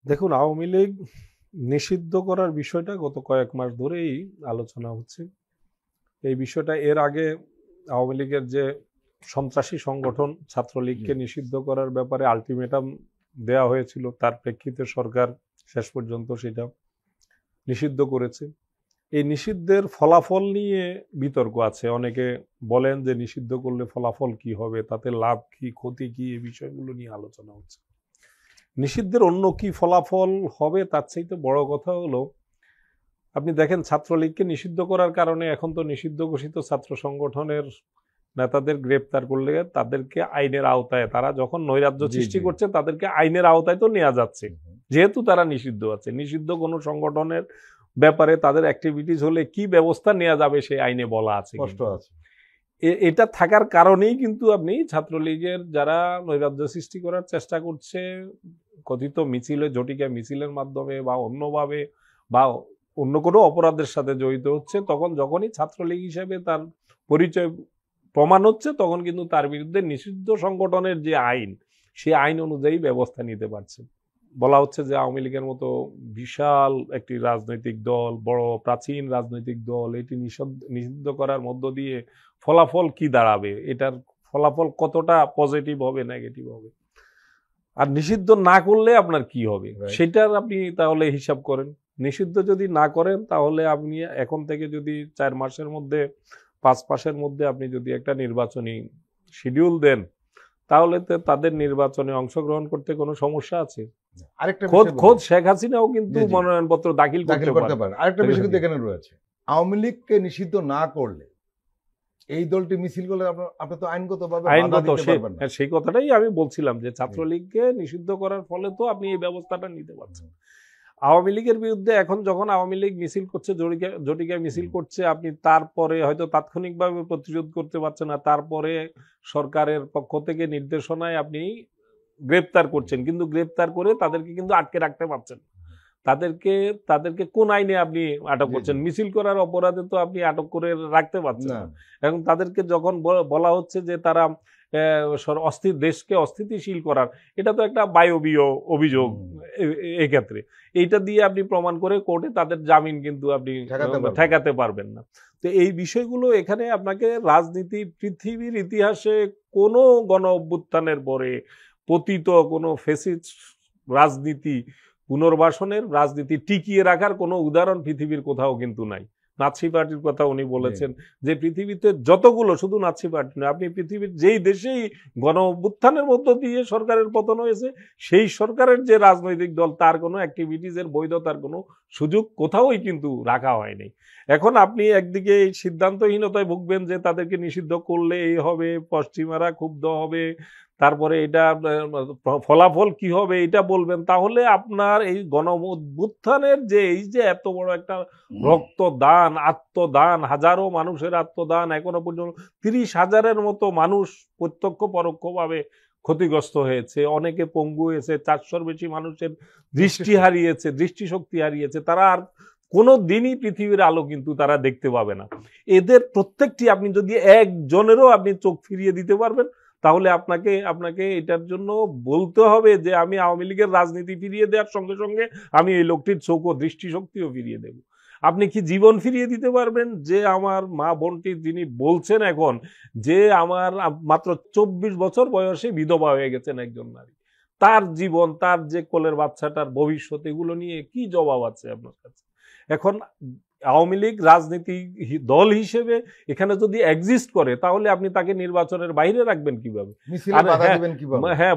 দেখুন, আওয়ামী লীগ নিষিদ্ধ করার বিষয়টা গত কয়েক মাস ধরেই আলোচনা হচ্ছে। এই বিষয়টা এর আগে আওয়ামী লীগের যে সন্ত্রাসী সংগঠন ছাত্রলীগকে নিষিদ্ধ করার ব্যাপারে আলটিমেটাম দেয়া হয়েছিল, তার প্রেক্ষিতে সরকার শেষ পর্যন্ত সেটা নিষিদ্ধ করেছে। এই নিষিদ্ধের ফলাফল নিয়ে বিতর্ক আছে। অনেকে বলেন যে নিষিদ্ধ করলে ফলাফল কি হবে, তাতে লাভ কি ক্ষতি কি, এই বিষয়গুলো নিয়ে আলোচনা হচ্ছে। নিষিদ্ধের অন্য কি ফলাফল হবে তার চাইতে বড় কথা হলো, আপনি দেখেন ছাত্রলীগকে নিষিদ্ধ করার কারণে এখন তো নিষিদ্ধ ঘোষিত ছাত্র সংগঠনের নেতাদের গ্রেপ্তার করলে তাদেরকে আইনের আওতায়, তারা যখন নৈরাজ্য সৃষ্টি করছে তাদেরকে আইনের আওতায় তো নেওয়া যাচ্ছে, যেহেতু তারা নিষিদ্ধ আছে। নিষিদ্ধ কোনো সংগঠনের ব্যাপারে তাদের অ্যাক্টিভিটিস হলে কি ব্যবস্থা নেওয়া যাবে সেই আইনে বলা আছে। এটা থাকার কারণেই কিন্তু আপনি ছাত্রলীগের যারা নৈরাজ্য সৃষ্টি করার চেষ্টা করছে, কথিত মিছিলে, জটিকা মিছিলের মাধ্যমে বা অন্যভাবে বা অন্য কোনো অপরাধের সাথে জড়িত হচ্ছে, তখন যখনই ছাত্রলীগ হিসেবে তার পরিচয় প্রমাণ হচ্ছে, তখন কিন্তু তার বিরুদ্ধে নিষিদ্ধ সংগঠনের যে আইন, সেই আইন অনুযায়ী ব্যবস্থা নিতে পারছে। বলা হচ্ছে যে আওয়ামী লীগের মতো বিশাল একটি রাজনৈতিক দল, বড় প্রাচীন রাজনৈতিক দল, এটি নিষিদ্ধ করার মধ্য দিয়ে ফলাফল কি দাঁড়াবে, এটার ফলাফল কতটা পজিটিভ হবে নেগেটিভ হবে, আর নিষিদ্ধ না করলে আপনার কি হবে সেটার আপনি তাহলে হিসাব করেন। নিষিদ্ধ যদি না করেন তাহলে আপনি এখন থেকে যদি 4 মাসের মধ্যে 5 মাসের মধ্যে আপনি যদি একটা নির্বাচনী শিডিউল দেন, তাহলে তো তাদের নির্বাচনে অংশগ্রহণ করতে কোনো সমস্যা আছে? আরেকটা খোদ শেখ হাসিনাও কিন্তু মনোনয়নপত্র দাখিল করতে পারে। আরেকটা বিষয় কিন্তু এখানে রয়েছে, আওয়ামী লীগকে নিষিদ্ধ না করলে এই দলটি মিছিল করলে আপনি তো আইনগতভাবে সেই কথাটাই আমি বলছিলাম যে ছাত্রলীগকে নিষিদ্ধ করার ফলে তো আপনি এই ব্যবস্থাটা নিতে পারছেন। আওয়ামী লীগের বিরুদ্ধে এখন যখন আওয়ামী লীগ মিছিল করছে, জটিকায় মিছিল করছে, আপনি তারপরে হয়তো তাৎক্ষণিকভাবে প্রতিরোধ করতে পারছেন না, তারপরে সরকারের পক্ষ থেকে নির্দেশনায় আপনি গ্রেপ্তার করছেন, কিন্তু গ্রেপ্তার করে তাদেরকে কিন্তু আটকে রাখতে পারছেন। তাদেরকে কোন আইনে আপনি আটক করছেন? মিছিল করার অপরাধে তো আপনি আটক করে রাখতে পারছেন না। এখন তাদেরকে যখন বলা হচ্ছে যে তারা দেশকে অস্থিতিশীল করার, এটা তো একটা বায়বীয় অভিযোগ। এক্ষেত্রে এইটা দিয়ে আপনি প্রমাণ করে কোর্টে তাদের জামিন কিন্তু আপনি ঠেকাতে পারবেন না। তো এই বিষয়গুলো এখানে আপনাকে রাজনীতি, পৃথিবীর ইতিহাসে কোনো গণ অভ্যুত্থানের পরে পতিত কোনো ফ্যাসিস্ট রাজনীতি, পুনর্বাসনের রাজনীতি টিকিয়ে রাখার কোনো উদাহরণ পৃথিবীর কোথাও কিন্তু নাই। নাৎসি পার্টির কথা উনি বলেছেন যে পৃথিবীতে যতগুলো, শুধু নাৎসি পার্টি নয়, আপনি পৃথিবীর যেই দেশেই গণ অভ্যুত্থানের মধ্য দিয়ে সরকারের পতন হয়েছে, সেই সরকারের যে রাজনৈতিক দল, তার কোনো অ্যাক্টিভিটিসের বৈধতার কোনো সুযোগ কোথাওই কিন্তু রাখা হয়নি। এখন আপনি একদিকে এই সিদ্ধান্তহীনতায় ভুগবেন যে তাদেরকে নিষিদ্ধ করলে এই হবে, পশ্চিমারা ক্ষুব্ধ হবে, তারপরে এটা ফলাফল কি হবে এটা বলবেন, তাহলে আপনার এই গণ অভ্যুত্থানের যে এই যে এত বড় একটা রক্তদান, আত্মদান, হাজারো মানুষের আত্মদান, এখনো পর্যন্ত 30,000-এর মতো মানুষ প্রত্যক্ষ পরোক্ষভাবে ক্ষতিগ্রস্ত হয়েছে, অনেকে পঙ্গু হয়েছে, 400-র বেশি মানুষের দৃষ্টিশক্তি হারিয়েছে, তারা আর কোনো দিনই পৃথিবীর আলো কিন্তু তারা দেখতে পাবে না। এদের প্রত্যেকটি আপনি যদি একজনেরও আপনি চোখ ফিরিয়ে দিতে পারবেন, তাহলে আপনাকে এটার জন্য বলতে হবে যে আমি আওয়ামী লীগের রাজনীতি ফিরিয়ে দেওয়ার সঙ্গে সঙ্গে আমি এই লোকটির চোখ ও দৃষ্টিশক্তিও ফিরিয়ে দেব। আপনি কি জীবন ফিরিয়ে দিতে পারবেন? যে আমার মা বোনটি যিনি বলছেন এখন যে আমার মাত্র 24 বছর বয়সে বিধবা হয়ে গেছেন একজন নারী, তার জীবন, তার যে কোলের বাচ্চাটার ভবিষ্যৎ, এগুলো নিয়ে কি জবাব আছে আপনার কাছে? এখন আওয়ামী লীগ রাজনীতি দল হিসেবে এখানে যদি এক্সিস্ট করে, তাহলে আপনি তাকে নির্বাচনের বাইরে রাখবেন কিভাবে? হ্যাঁ,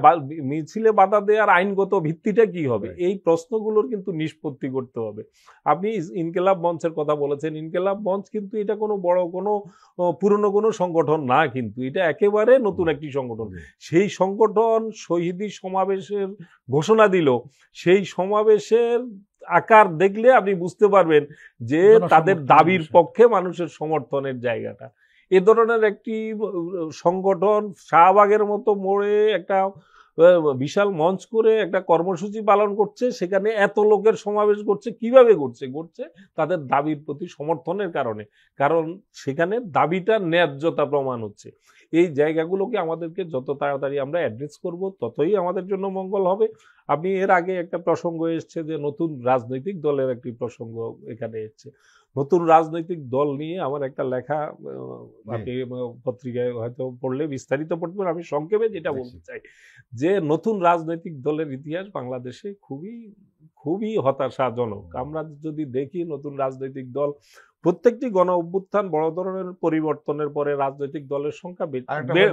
মিছিলে বাধা দেওয়ার আইনগত ভিত্তিটা কি হবে? এই প্রশ্নগুলোর কিন্তু নিষ্পত্তি করতে হবে। আপনি ইনকিলাব মঞ্চের কথা বলেছেন, ইনকিলাব মঞ্চ কিন্তু এটা কোনো বড় কোনো পুরনো কোনো সংগঠন না, কিন্তু এটা একেবারে নতুন একটি সংগঠন। সেই সংগঠন শহীদি সমাবেশের ঘোষণা দিল, সেই সমাবেশের আকার দেখলে আপনি বুঝতে পারবেন যে তাদের দাবির পক্ষে মানুষের সমর্থনের জায়গাটা। এ ধরনের একটি সংগঠন শাহবাগের মতো মোড়ে একটা বিশাল মঞ্চ করে একটা কর্মসূচি পালন করছে, সেখানে এত লোকের সমাবেশ করছে, কিভাবে করছে তাদের দাবির প্রতি সমর্থনের কারণে, কারণ সেখানে দাবিটা ন্যায্যতা প্রমাণ হচ্ছে। এই জায়গাগুলোকে আমাদেরকে যত তাড়াতাড়ি আমরা অ্যাড্রেস করব ততই আমাদের জন্য মঙ্গল হবে। আপনি এর আগে একটা প্রসঙ্গ এসছে যে নতুন রাজনৈতিক দলের একটি প্রসঙ্গ এখানে এসছে। নতুন রাজনৈতিক দল নিয়ে আমার একটা লেখা আপনি পত্রিকায় হয়তো পড়লে বিস্তারিত পড়তে পারেন। আমি সংক্ষেপে যেটা বলতে চাই যে নতুন রাজনৈতিক দলের ইতিহাস বাংলাদেশে খুবই খুবই হতাশাজনক। আমরা যদি দেখি নতুন রাজনৈতিক দল, প্রত্যেকটি গণ অভ্যুত্থান বড় ধরনের পরিবর্তনের পরে রাজনৈতিক দলের সংখ্যা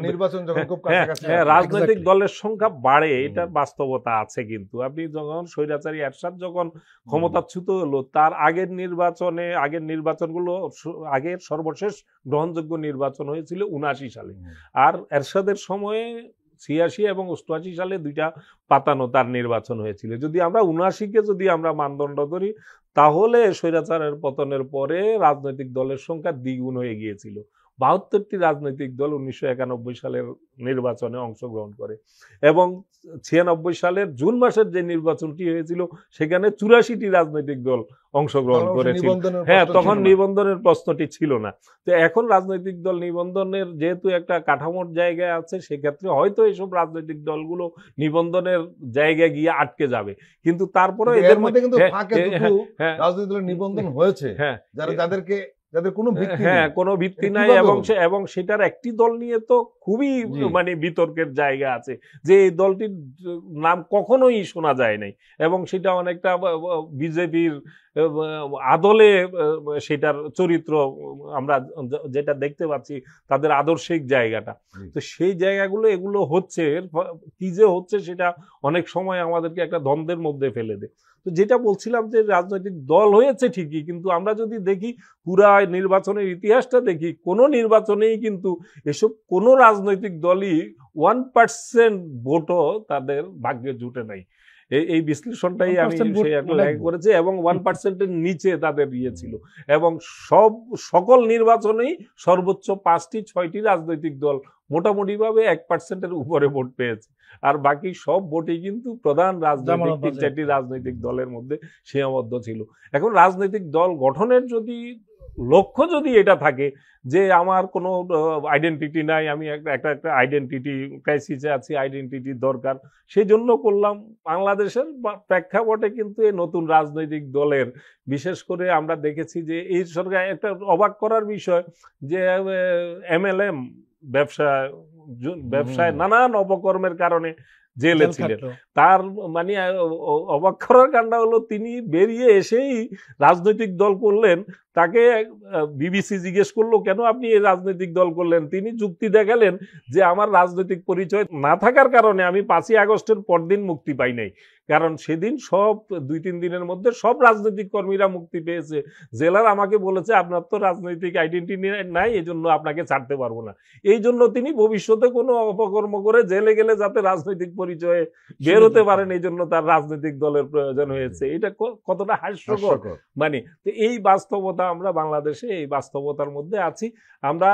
নির্বাচন যখন খুব কাছাকাছি রাজনৈতিক দলের সংখ্যা বাড়ে, এটার বাস্তবতা আছে। কিন্তু আপনি যখন স্বৈরাচারী এরশাদ যখন ক্ষমতাচ্যুত হলো, তার আগের নির্বাচনগুলো আগের সর্বশেষ গ্রহণযোগ্য নির্বাচন হয়েছিল 79 সালে। আর এরশাদের সময়ে 86 এবং 88 সালে দুইটা পাতানো তার নির্বাচন হয়েছিল। যদি আমরা 79-কে যদি আমরা মানদণ্ড ধরি, তাহলে স্বৈরাচারের পতনের পরে রাজনৈতিক দলের সংখ্যা দ্বিগুণ হয়ে গিয়েছিল। 72টি রাজনৈতিক দল 1991 সালের নির্বাচনে অংশগ্রহণ করে এবং 96 সালের জুন মাসের যে নির্বাচনটি হয়েছিল সেখানে 84টি রাজনৈতিক দল অংশগ্রহণ করেছিল। হ্যাঁ, তখন নিবন্ধনের প্রশ্নটি ছিল না। তো এখন রাজনৈতিক দল নিবন্ধনের যেহেতু একটা কাঠামোর জায়গায় আছে, সেক্ষেত্রে হয়তো এইসব রাজনৈতিক দলগুলো নিবন্ধনের জায়গায় গিয়ে আটকে যাবে। কিন্তু তারপরে এদের মধ্যে কিন্তু রাজনৈতিক দলের নিবন্ধন হয়েছে, যাদের কোনো ভিত্তি নাই এবং সেটার একটি দল নিয়ে তো খুবই মানে বিতর্কের জায়গা আছে যে এই দলটির নাম কখনোই শোনা যায় নাই এবং সেটা অনেকটা বিজেপির আদলে সেটার চরিত্র আমরা যেটা দেখতে পাচ্ছি, তাদের আদর্শিক জায়গাটা। তো সেই জায়গাগুলো এগুলো হচ্ছে, কি যে হচ্ছে সেটা অনেক সময় আমাদেরকে একটা দ্বন্দ্বের মধ্যে ফেলে দেয়। তো যেটা বলছিলাম যে রাজনৈতিক দল হয়েছে ঠিকই, কিন্তু আমরা যদি দেখি পুরা নির্বাচনের ইতিহাসটা দেখি, কোনো নির্বাচনেই কিন্তু এসব কোনো রাজনৈতিক দলই 1% ভোটও তাদের ভাগ্যে জুটে নাই। এই বিশ্লেষণটাই আমি করেছি এবং 1%-এর নিচে তাদের ইয়ে ছিল এবং সকল নির্বাচনেই সর্বোচ্চ 5-6টি রাজনৈতিক দল মোটামুটিভাবে 1%-এর উপরে ভোট পেয়েছে। আর বাকি সব ভোটই কিন্তু প্রধান রাজনৈতিক 3-4টি রাজনৈতিক দলের মধ্যে সীমাবদ্ধ ছিল। এখন রাজনৈতিক দল গঠনের যদি লক্ষ্য যদি এটা থাকে যে আমার কোনো আইডেন্টিটি নাই, আমি একটা আইডেন্টিটি ক্রাইসিসে আছি, আইডেন্টিটি দরকার, সেই জন্য করলাম। বাংলাদেশের প্রেক্ষাপটে কিন্তু এই নতুন রাজনৈতিক দলের বিশেষ করে আমরা দেখেছি যে এই সরকার একটা অবাক করার বিষয় যে MLM ব্যবসায় নানান অপকর্মের কারণে জেলে ছিলেন। তার মানে অবাক করার কাণ্ড হলো তিনি বেরিয়ে এসেই রাজনৈতিক দল করলেন। তাকে বিবিসি জিজ্ঞেস করলো কেন আপনি এই রাজনৈতিক দল করলেন? তিনি যুক্তি দেখালেন যে আমার রাজনৈতিক পরিচয় না থাকার কারণে আমি 5ই আগস্টের পরদিন মুক্তি পাই নাই, কারণ সেদিন সব 2-3 দিনের মধ্যে সব রাজনৈতিক কর্মীরা মুক্তি পেয়েছে। জেলার আমাকে বলেছে আপনার তো রাজনৈতিক আইডেন্টিটি নাই, এই জন্য আপনাকে ছাড়তে পারবো না। এই জন্য তিনি ভবিষ্যতে কোনো অপকর্ম করে জেলে গেলে যাতে রাজনৈতিক পরিচয়ে বের হতে পারেন, এই জন্য তার রাজনৈতিক দলের প্রয়োজন হয়েছে। এটা কতটা হাস্যকর। মানে তো এই বাস্তবতা, আমরা বাংলাদেশে এই বাস্তবতার মধ্যে আছি। আমরা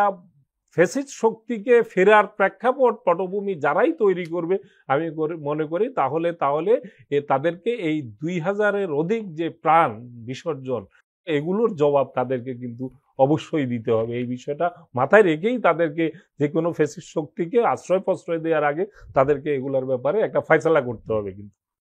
ফ্যাসিস্ট শক্তিকে ফেরার প্রেক্ষাপট পটভূমি যারাই তৈরি করবে, আমি মনে করি তাহলে তাদেরকে এই 2000-এর অধিক যে প্রাণ বিসর্জন, এগুলোর জবাব তাদেরকে কিন্তু অবশ্যই দিতে হবে। এই বিষয়টা মাথায় রেখেই তাদেরকে যে কোনো ফ্যাসিস্ট শক্তিকে আশ্রয় প্রশ্রয় দেওয়ার আগে তাদেরকে এগুলোর ব্যাপারে একটা ফয়সালা করতে হবে কিন্তু।